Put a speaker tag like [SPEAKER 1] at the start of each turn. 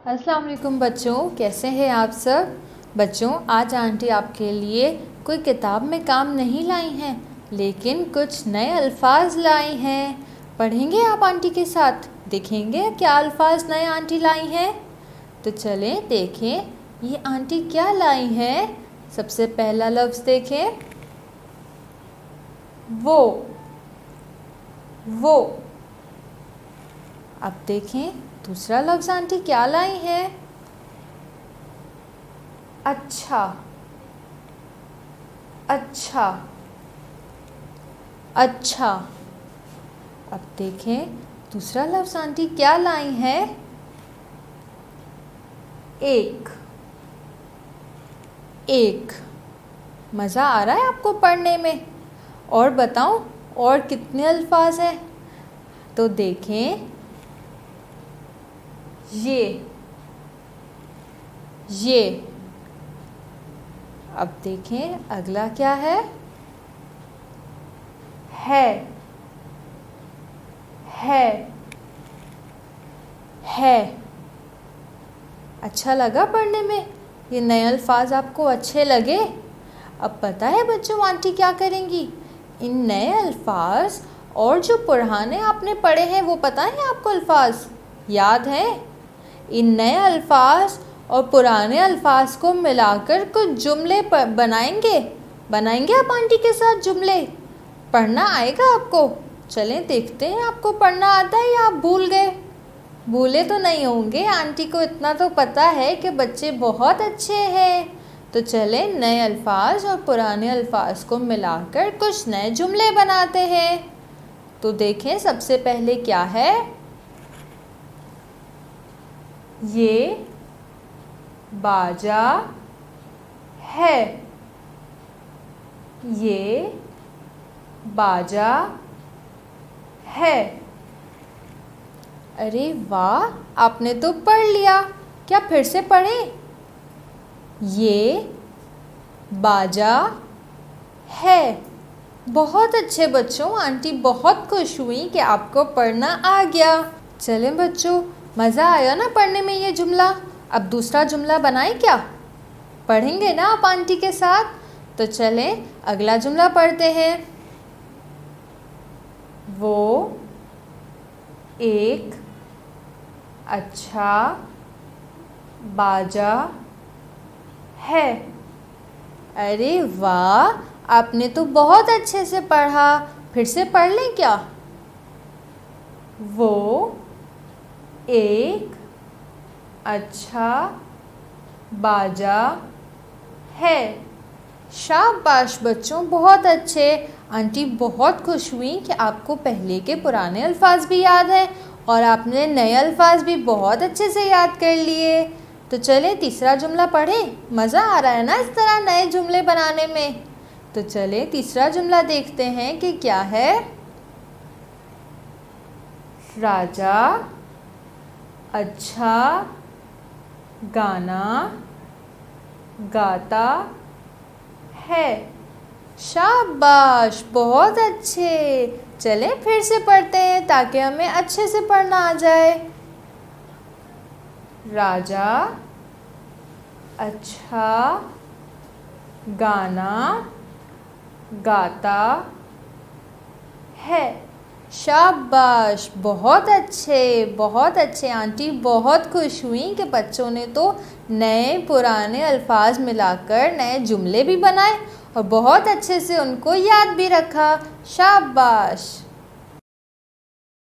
[SPEAKER 1] अस्सलाम वालेकुम बच्चों, कैसे हैं आप सब। बच्चों, आज आंटी आपके लिए कोई किताब में काम नहीं लाई हैं, लेकिन कुछ नए अल्फाज लाई हैं। पढ़ेंगे आप आंटी के साथ, देखेंगे क्या अल्फाज नए आंटी लाई हैं। तो चलें देखें ये आंटी क्या लाई हैं। सबसे पहला लफ्ज़ देखें, वो। अब देखें दूसरा लफ्ज़ आंटी क्या लाई है। अच्छा। अब देखें दूसरा लफ्ज़ आंटी क्या लाई है। एक। मज़ा आ रहा है आपको पढ़ने में। और बताऊं और कितने अल्फाज हैं। तो देखें ये। अब देखें अगला क्या है। है। अच्छा लगा पढ़ने में, ये नए अल्फाज आपको अच्छे लगे। अब पता है बच्चों आंटी क्या करेंगी, इन नए अल्फाज और जो पुराने आपने पढ़े हैं वो पता है आपको अल्फाज याद हैं। इन नए अल्फाज और पुराने अल्फाज को मिलाकर कुछ जुमले बनाएंगे आप आंटी के साथ जुमले। पढ़ना आएगा आपको। चलें देखते हैं आपको पढ़ना आता है या आप भूल गए। भूले तो नहीं होंगे, आंटी को इतना तो पता है कि बच्चे बहुत अच्छे हैं। तो चलें नए अल्फाज और पुराने अल्फाज को मिलाकर कुछ नए जुमले बनाते हैं। तो देखें सबसे पहले क्या है। ये बाजा है। ये बाजा है। अरे वाह, आपने तो पढ़ लिया। क्या फिर से पढ़ें। ये बाजा है। बहुत अच्छे बच्चों, आंटी बहुत खुश हुई कि आपको पढ़ना आ गया। चलें बच्चों, मज़ा आया ना पढ़ने में ये जुमला। अब दूसरा जुमला बनाए क्या, पढ़ेंगे ना आप आंटी के साथ। तो चलें अगला जुमला पढ़ते हैं। वो एक अच्छा बाजा है। अरे वाह, आपने तो बहुत अच्छे से पढ़ा। फिर से पढ़ लें क्या। वो एक अच्छा बाजा है। शाबाश बच्चों, बहुत अच्छे। आंटी बहुत खुश हुई कि आपको पहले के पुराने अल्फाज भी याद हैं और आपने नए अल्फाज भी बहुत अच्छे से याद कर लिए। तो चले तीसरा जुमला पढ़ें। मज़ा आ रहा है ना इस तरह नए जुमले बनाने में। तो चले तीसरा जुमला देखते हैं कि क्या है। राजा अच्छा गाना गाता है। शाबाश, बहुत अच्छे। चलें फिर से पढ़ते हैं ताकि हमें अच्छे से पढ़ना आ जाए। राजा अच्छा गाना गाता है। शाबाश, बहुत अच्छे। आंटी बहुत खुश हुई कि बच्चों ने तो नए पुराने अल्फाज मिलाकर नए जुमले भी बनाए और बहुत अच्छे से उनको याद भी रखा। शाबाश।